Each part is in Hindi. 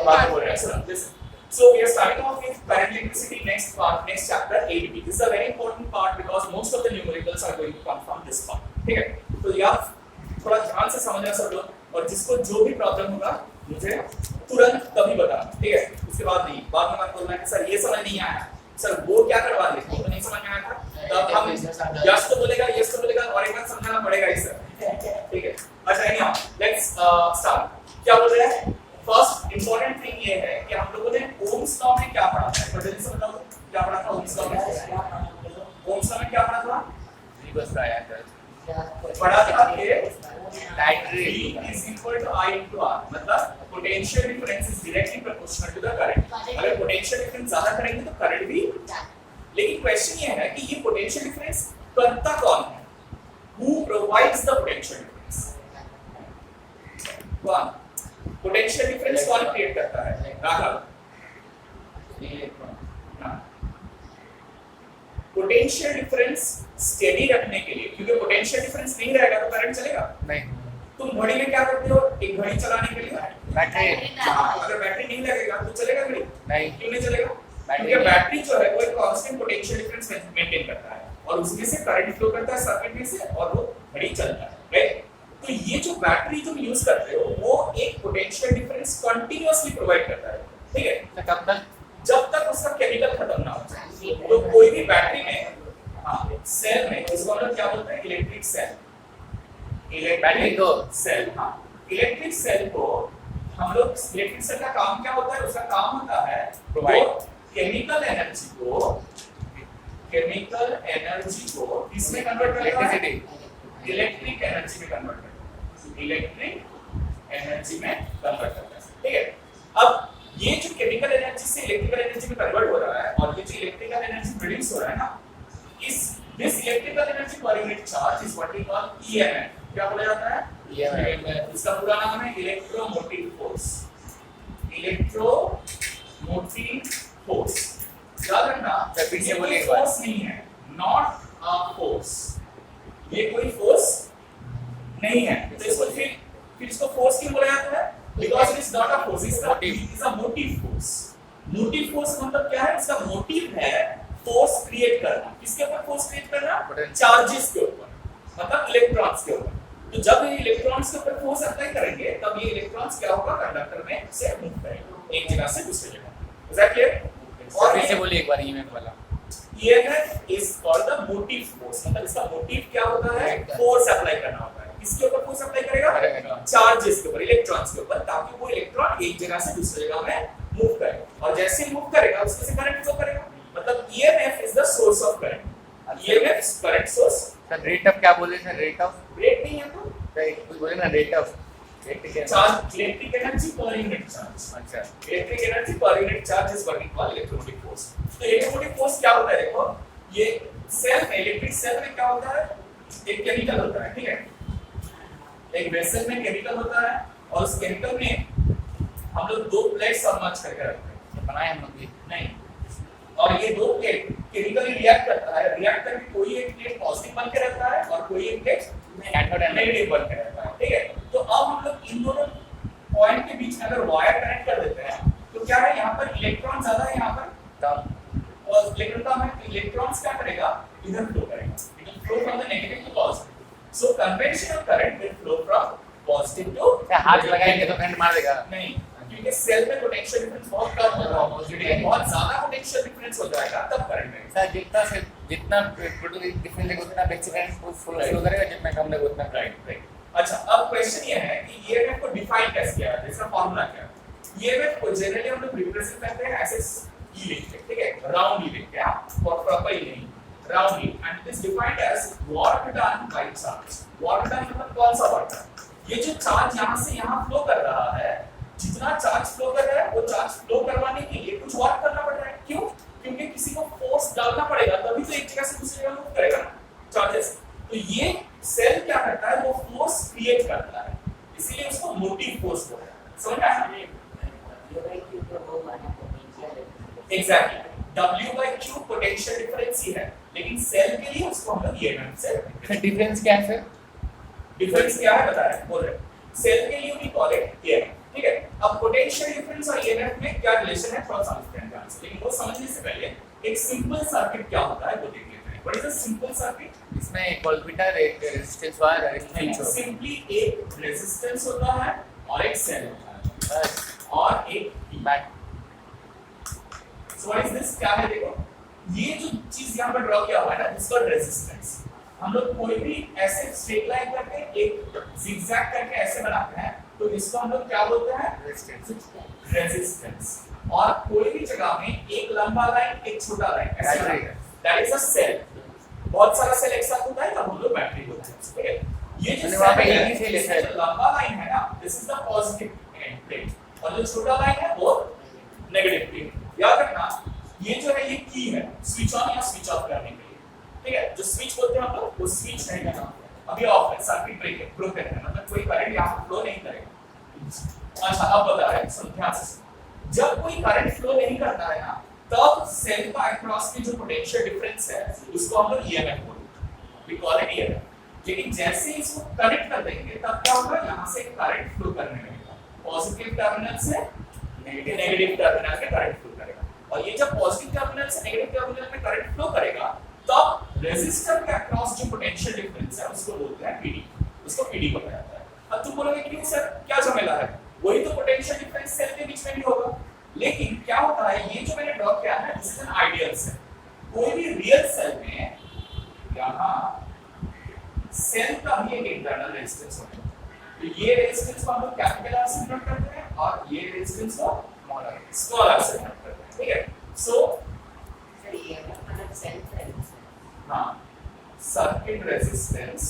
बात बोल रहे हैं listen. So we are starting off with current electricity next part, next chapter 8b. This is a very important part because most of the numericals are going to come from this part. ठीक है? तो यार थोड़ा ध्यान से समझना सब लोग और जिसको जो भी प्रॉब्लम होगा मुझे तुरंत कभी बताना, ठीक है? उसके बाद नहीं, बाद में मत बोलना कि सर ये समझ नहीं आया, सर वो क्या करवा दे, वो तो नहीं समझ में आया था, तब हम यस तो बोलेगा और एक बार समझाना पड़ेगा ही सर, ठीक है? अच्छा anyhow, let's start. क्या बोल रहे हैं? फर्स्ट इंपॉर्टेंट थिंग ये है कि हम लोगों ने ओम्स लॉ में क्या पढ़ा था? जल्दी से बताओ क्या पढ़ा था ओम्स लॉ में? ओम्स लॉ में क्या पढ़ा था? रिवर्स आया था पढ़ा था कि directly V is equal to I into R, मतलब potential difference is directly proportional to the current. अगर पोटेंशियल डिफरेंस ज्यादा करेंगे तो करंट भी, लेकिन क्वेश्चन ये है कि ये पोटेंशियल डिफरेंस करता कौन है? Who provides the potential difference? कौन? पोटेंशियल डिफरेंस कौन क्रिएट करता है? राघव. पोटेंशियल डिफरेंस स्टेडी रखने के लिए, क्योंकि पोटेंशियल डिफरेंस नहीं रहेगा तो करंट चलेगा नहीं. तुम घड़ी में क्या करते हो? एक घड़ी चलाने के लिए बैटरी अगर बैटरी नहीं लगेगा तो चलेगा घड़ी? नहीं. क्यों नहीं चलेगा? क्योंकि बैटरी जो है वो एक कांस्टेंट पोटेंशियल डिफरेंस मेंटेन करता है और उसमें से करंट फ्लो करता है सर्किट में से और वो घड़ी चलता है, राइट? तो ये जो बैटरी तुम यूज करते हो वो एक पोटेंशियल डिफरेंस कंटीन्यूअसली प्रोवाइड करता है, ठीक है? तो कब तक? जब तक उसका केमिकल खत्म ना हो जाए. तो कोई भी बैटरी में सेल में इसको हम लोग क्या बोलते हैं? Electric cell. बैटरी को सेल, इलेक्ट्रिक सेल को हम लोग, इलेक्ट्रिक सेल का काम क्या होता है? उसका काम होता है Provide. केमिकल एनर्जी को किसमें कन्वर्ट करता है? इलेक्ट्रिसिटी इलेक्ट्रिक एनर्जी में कन्वर्ट करता है. इलेक्ट्रिक एनर्जी में कन्वर्ट करता है, ठीक है? अब ये जो केमिकल एनर्जी से इलेक्ट्रिकल एनर्जी में कन्वर्ट हो रहा है और ये जो इलेक्ट्रिकल एनर्जी प्रोड्यूस हो रहा है ना, इस दिस इलेक्ट्रिकल एनर्जी पर unit charge is what we call EMF. क्या बोला जाता है? EMF. इसका पूरा नाम है इलेक्ट्रोमोटिव फोर्स. Electromotive force. याद रखना, ये कोई फोर्स नहीं है, नॉट अ फोर्स. ये कोई फोर्स नहीं है. तो इसको फिर इसको फोर्स क्यों बोला जाता है? Because it is not a force, it is a motive force. Motive force मतलब क्या है? इसका मोटिव है फोर्स क्रिएट करना. किसके ऊपर फोर्स क्रिएट करना? चार्जेस के ऊपर, मतलब इलेक्ट्रॉन्स के ऊपर. तो जब ये इलेक्ट्रॉन्स के ऊपर फोर्स अप्लाई करेंगे तब ये इलेक्ट्रॉन्स क्या होगा? कंडक्टर में से मूव करेंगे एक जगह से दूसरी जगह. Is that clear? और फिर से बोलिए एक बार ईएमएफ वाला. EMF is called the motive force. मतलब इसका मोटिव क्या होता है? फोर्स अप्लाई करना होता है. किसके ऊपर फोर्स अप्लाई करेगा? चार्जेस के ऊपर, इलेक्ट्रॉन्स के ऊपर, ताकि वो इलेक्ट्रॉन एक जगह से दूसरी जगह में मूव करे. और जैसे मूव करेगा उसमें से करंट फ्लो करेगा. मतलब EMF is the source of current. EMF is current source. Sir rate of क्या बोले सर? रेट ऑफ रेट नहीं है तो कुछ बोले ना, rate of charge, electric energy पर यूनिट चार्ज. अच्छा. इलेक्ट्रिक एनर्जी पर unit charge is what we call electromotive force. तो इलेक्ट्रोमोटिव फोर्स क्या होता है? देखो, ये सेल में, इलेक्ट्रिक सेल में क्या होता है? एक केमिकल होता है, ठीक है? एक वेसल में केमिकल होता है और उस केमिकल में हम लोग दो प्लेट्स सबमर्ज करके रखते हैं. बनाए हम लोग भी नहीं, और ये दो प्लेट केमिकली रिएक्ट करता है. रिएक्ट करके कोई एक प्लेट पॉजिटिव बन के रहता है और कोई एक प्लेट नेगेटिव बन के रहता है, ठीक है? तो अब हम लोग इन दोनों पॉइंट के बीच में अगर वायर कनेक्ट कर देते हैं तो क्या है? यहाँ पर इलेक्ट्रॉन ज्यादा है, यहाँ पर कम और इलेक्ट्रॉन कम है. तो इलेक्ट्रॉन्स क्या करेगा? इधर फ्लो करेगा. It will flow from the negative to positive. So conventional current will flow from positive to क्या हाथ लगाएंगे तो करंट मार देगा? नहीं, क्योंकि सेल में पोटेंशियल डिफरेंस बहुत कम होगा. पॉजिटिव बहुत ज्यादा पोटेंशियल डिफरेंस हो जाएगा तब करंट आएगा. सर जितना डिफरेंस है उतना बेसिक करंट फ्लो करेगा, जितना कम है उतना. राइट. अच्छा, अब क्वेश्चन ये है कि ईएमएफ को डिफाइन कैसे किया जाता है? इसका फार्मूला क्या है? ईएमएफ को जनरली हम लोग रिप्रेजेंट करते हैं ऐसे ई लिखते हैं, ठीक है? राउंड ई लिखते हैं, और प्रॉपर ई नहीं, round E. And it is defined as work done by charge. Work done मतलब कौन सा वर्क डन? ये जो चार्ज यहाँ से यहाँ फ्लो कर रहा है, जितना चार्ज फ्लो कर रहा है वो चार्ज फ्लो करवाने के लिए कुछ वर्क करना पड़ रहा है. क्यों? क्योंकि किसी को फोर्स डालना पड़ेगा तभी तो एक जगह से दूसरी जगह मूव करेगा ना चार्जेस. तो ये सेल क्या करता है? वो फोर्स क्रिएट करता है, इसीलिए उसको मोटिव फोर्स बोलते हैं. समझ में आया? एग्जैक्टली, W/Q पोटेंशियल डिफरेंस ही है, लेकिन सेल के लिए उसको हम लोग EMF से डिफरेंस क्या है सर? डिफरेंस क्या है बता रहे हैं, बोल रहे हैं. सेल के लिए भी कॉल इट EMF, ठीक है? अब पोटेंशियल पोटेंशियल डिफरेंस और ईएमएफ में क्या रिलेशन है थोड़ा समझते हैं ध्यान से। लेकिन वो समझने से पहले एक सिंपल सर्किट क्या होता है वो देख लेते हैं। What is a simple circuit? इसमें एक वोल्टमीटर, एक रेजिस्टेंस वायर, एक स्विच होता सिंपली एक रेजिस्टेंस होता है और एक सेल होता है है, बस और एक bat so what is this? क्या है देखो, ये जो चीज यहाँ पर ड्रॉ किया हुआ है ना, दिस कॉल्ड रेजिस्टेंस। हम लोग कोई भी ऐसे स्ट्रेट लाइन करके एक zigzag करके ऐसे बनाते हैं तो इसको हम लोग क्या बोलते हैं? रेजिस्टेंस। रेजिस्टेंस। और कोई भी जगह में एक लंबा लाइन एक छोटा लाइन ऐसे Battery। बनाते हैं, दैट इज अ सेल। बहुत सारा सेल एक साथ होता है तब हम लोग बैटरी बोलते हैं, ठीक है? ये जो यानी वहाँ पे सेल एक ही सेल है, इसमें जो लंबा लाइन है ना, this is the positive plate और जो छोटा लाइन है वो नेगेटिव प्लेट। याद रखना ये जो है ये की है स्विच ऑन या स्विच ऑफ करने के लिए, ठीक है? जो स्विच बोलते हैं हम लोग वो स्विच नहीं करना, अभी ऑफ है, सर्किट ब्रेक है, ब्रोकन है, मतलब कोई करंट यहाँ फ्लो नहीं करेगा। अच्छा अब बता रहे हैं, सुन ध्यान से। जब कोई करंट फ्लो नहीं करता है ना, तब सेल का अक्रॉस में जो पोटेंशियल डिफरेंस है उसको हम लोग ईएमएफ बोलते हैं, वी कॉल इट ईएमएफ। लेकिन जैसे ही इसको कनेक्ट कर देंगे तब क्या होगा, यहाँ से करंट फ्लो करने लगेगा, पॉजिटिव टर्मिनल से नेगेटिव टर्मिनल में करंट फ्लो करेगा। और ये जब पॉजिटिव टर्मिनल से नेगेटिव टर्मिनल में करंट फ्लो करेगा तब रेजिस्टर के अक्रॉस जो पोटेंशियल डिफरेंस है उसको बोलते हैं पीडी, उसको पीडी बोला जाता है। अब तुम बोलोगे क्यों सर क्या झमेला है, वही तो पोटेंशियल डिफरेंस सेल के बीच में भी होगा। लेकिन क्या होता है, ये जो मैंने ड्रॉ किया है this is an ideal cell. कोई भी रियल सेल में यहाँ सेल का भी एक इंटरनल रेजिस्टेंस होता है, तो ये रेजिस्टेंस को हम लोग कैपिटल आर से डिनोट करते हैं और ये रेजिस्टेंस को स्मॉल आर से डिनोट करते हैं, ठीक है? सो सर ये मतलब सेल्फ रेजिस्टेंस हाँ, सर्किट रेजिस्टेंस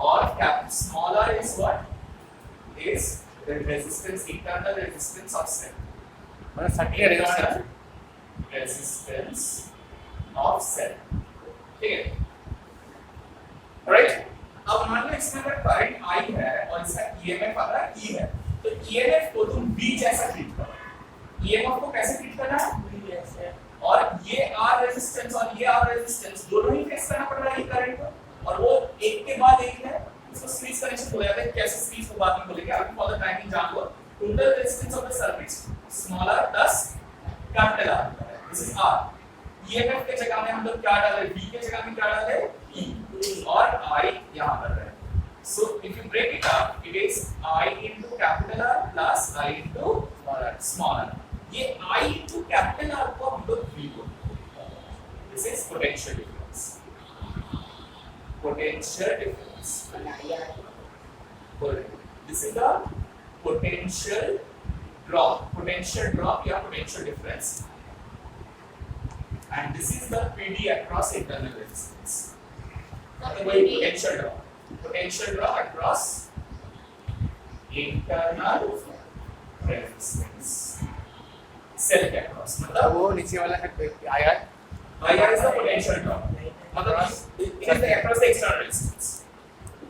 और capital small R is what is the resistance, internal resistance of cell, मतलब circuit resistance resistance of cell, ठीक है? राइट? अब मान लो इसमें अगर करंट आई है और इसका ईएमएफ आ रहा है ई है, तो ईएमएफ को तुम बी जैसा ट्रीट करो। ईएमएफ को कैसे ट्रीट करना है? और ये आर रेजिस्टेंस और ये आर रेजिस्टेंस दोनों ही फेस करना पड़ रहा है करंट को, और वो एक के बाद एक है, इसको सीरीज कनेक्शन बोला जाता है। कैसे सीरीज को बाद में बोलेंगे, अभी फॉर द टाइमिंग जान लो। Total resistance of the circuit small R plus capital R, this is R. EMF के जगह में हम लोग क्या डाले, बी के जगह में क्या डाले, ई, और आई यहां पर है। So if you break it up it is I into capital R plus I into small R. ये I into capital R को हम लोग V बोलते हैं। This is potential difference. Potential difference. This is the potential drop. Potential drop या potential difference. And this is the PD across internal resistance. वही potential drop. Potential drop across internal resistance. Cell के अक्रॉस, मतलब वो नीचे वाला है IR IR is the potential drop, मतलब it is the across the external resistance,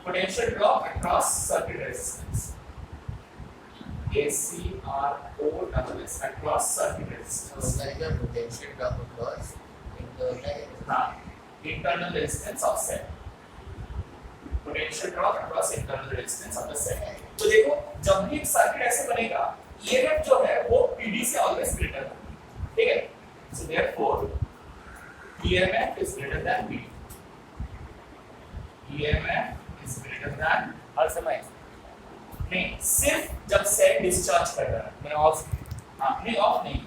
potential drop across circuit resistance, ACROSS across circuit resistance, potential drop across हाँ, internal resistance of cell, potential drop across internal resistance of the cell। तो देखो जब भी एक सर्किट ऐसे बनेगा EMF जो है वो PD से ऑलवेज ग्रेटर है, ठीक है? So therefore EMF is greater than PD, EMF is greater than, हर समय नहीं सिर्फ जब सेल डिस्चार्ज कर रहा है, मैं ऑफ हाँ नहीं ऑफ नहीं,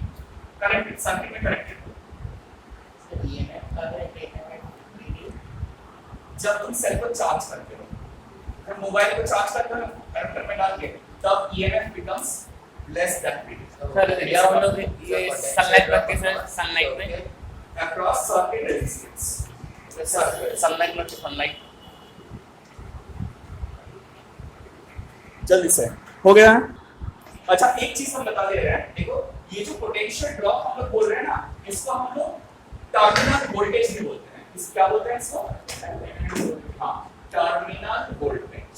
कनेक्टेड सर्किट में कनेक्टेड, सर EMF का रेट जब तुम सेल को चार्ज करते हो, जब मोबाइल को चार्ज करते हो कंडक्टर में डाल के, तब EMF becomes less than PD। Sir या हम लोग ये सनलाइट में कैसे, सनलाइट में across circuit resistance, सनलाइट में सनलाइट जल्दी से हो गया। अच्छा एक चीज हम बता दे रहे हैं, देखो ये जो पोटेंशियल ड्रॉप हम लोग बोल रहे हैं ना, इसको हम लोग टर्मिनल वोल्टेज भी बोलते हैं। इस क्या बोलते हैं इसको? हाँ, टर्मिनल वोल्टेज।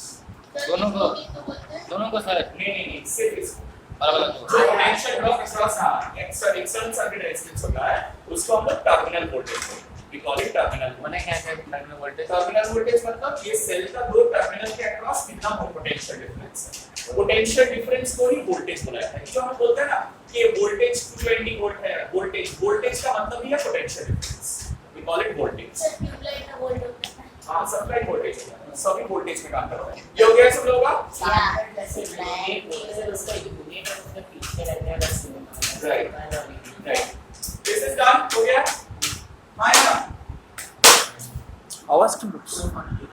दोनों को सर नहीं सिर्फ इसको, अलग अलग जो पोटेंशियल ड्रॉप अक्रॉस हाँ एक्सटर्नल सर्किट रेजिस्टेंस होता है उसको हम लोग टर्मिनल वोल्टेज बोलते हैं। we call it terminal मैंने क्या है टर्मिनल वोल्टेज टर्मिनल वोल्टेज मतलब ये सेल का दो टर्मिनल के अक्रॉस कितना पोटेंशियल डिफरेंस है पोटेंशियल डिफरेंस को ही वोल्टेज बोला जाता है जो हम बोलते हैं ना कि ये वोल्टेज 220 वोल्ट है वोल्टेज का मतलब ही है potential difference we call it voltage sir tube light का वोल्ट होता है हां सप्लाई वोल्टेज सभी वोल्टेज में काम कर रहा है ये हो गया सब लोगों का Standard plus line means उसका unit और उसका पीछे रहने वाला symbol Right. Right this is done हो गया हां या आवाज क्यों